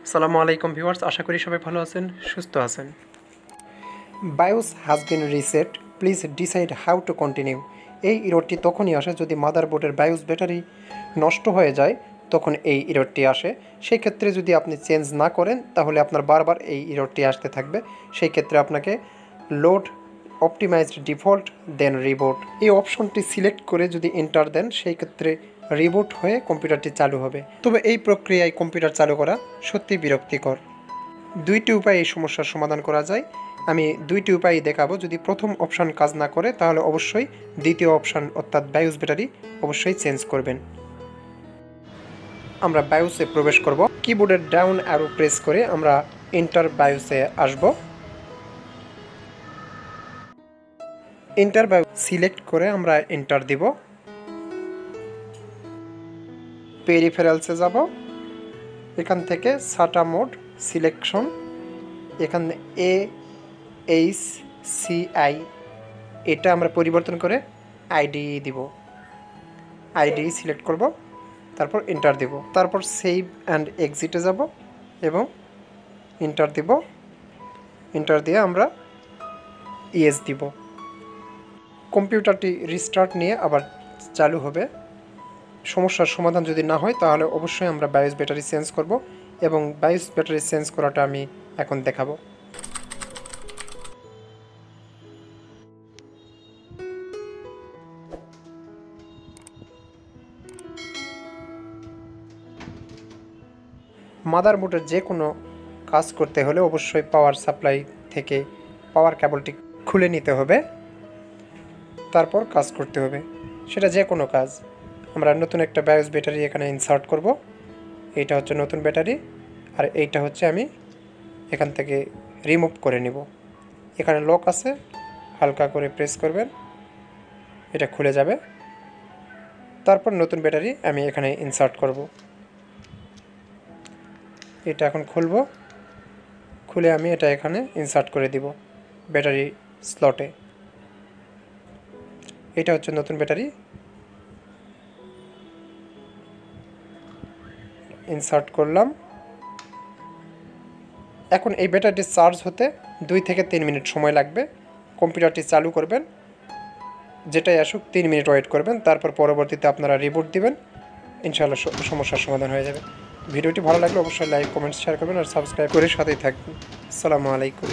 আসসালামু আলাইকুম ভিউয়ার্স, আশা করি সবাই ভালো আছেন, সুস্থ আছেন। BIOS has been reset. Please decide how to continue. এই ইররটি তখনই আসে যদি মাদারবোর্ডের BIOS ব্যাটারি নষ্ট হয়ে যায়, তখন এই ইররটি আসে। সেই ক্ষেত্রে যদি আপনি চেঞ্জ না করেন তাহলে আপনার বারবার এই ইররটি আসতে থাকবে। সেই ক্ষেত্রে আপনাকে লোড অপটিমাইজড ডিফল্ট দেন রিবুট এই অপশনটি সিলেক্ট করে যদি এন্টার দেন, সেই ক্ষেত্রে রিবুট হয়ে কম্পিউটারটি চালু হবে। তবে এই প্রক্রিয়ায় কম্পিউটার চালু করা সত্যি বিরক্তিকর। দুইটি উপায়ে এই সমস্যার সমাধান করা যায়। আমি দুইটি উপায় দেখাবো। যদি প্রথম অপশান কাজ না করে তাহলে অবশ্যই দ্বিতীয় অপশান অর্থাৎ BIOS ব্যাটারি অবশ্যই চেঞ্জ করবেন। আমরা BIOSে প্রবেশ করব। কিবোর্ডের ডাউন অ্যারো প্রেস করে আমরা এন্টার BIOSে আসব। এন্টার BIOS সিলেক্ট করে আমরা এন্টার দিব। পেরিফেরালসে যাব। এখান থেকে সাটা মোড সিলেকশন, এখানে AHCI এটা আমরা পরিবর্তন করে আইডি দিব। আইডি সিলেক্ট করব, তারপর এন্টার দিব। তারপর সেভ অ্যান্ড এক্সিটে যাব এবং এন্টার দিব। এন্টার দিয়ে আমরা ইয়েস দিব। কম্পিউটারটি রিস্টার্ট নিয়ে আবার চালু হবে। সমস্যার সমাধান যদি না হয় তাহলে অবশ্যই আমরা BIOS ব্যাটারি চেঞ্জ করব এবং BIOS ব্যাটারি চেঞ্জ করাটা আমি এখন দেখাবো। মাদারবোর্ডের যে কোনো কাজ করতে হলে অবশ্যই পাওয়ার সাপ্লাই থেকে পাওয়ার কেবলটি খুলে নিতে হবে, তারপর কাজ করতে হবে। সেটা যে কোনো কাজ। আমরা নতুন একটা BIOS ব্যাটারি এখানে ইনসার্ট করব। এইটা হচ্ছে নতুন ব্যাটারি, আর এইটা হচ্ছে আমি এখান থেকে রিমুভ করে নিব। এখানে লক আছে, হালকা করে প্রেস করবেন, এটা খুলে যাবে। তারপর নতুন ব্যাটারি আমি এখানে ইনসার্ট করব। এটা এখন খুলব, খুলে আমি এটা এখানে ইনসার্ট করে দিব ব্যাটারি স্লটে। এটা হচ্ছে নতুন ব্যাটারি, ইনসার্ট করলাম। এখন এই ব্যাটারিটি চার্জ হতে 2 থেকে 3 মিনিট সময় লাগবে। কম্পিউটারটি চালু করবেন, যেটাই আসুক 3 মিনিট ওয়েট করবেন, তারপর পরবর্তীতে আপনারা রিবুট দিবেন। ইনশাআল্লাহ সমস্যার সমাধান হয়ে যাবে। ভিডিওটি ভালো লাগলে অবশ্যই লাইক, কমেন্টস, শেয়ার করবেন আর সাবস্ক্রাইব করে সাথেই থাকবেন। আসসালামু আলাইকুম।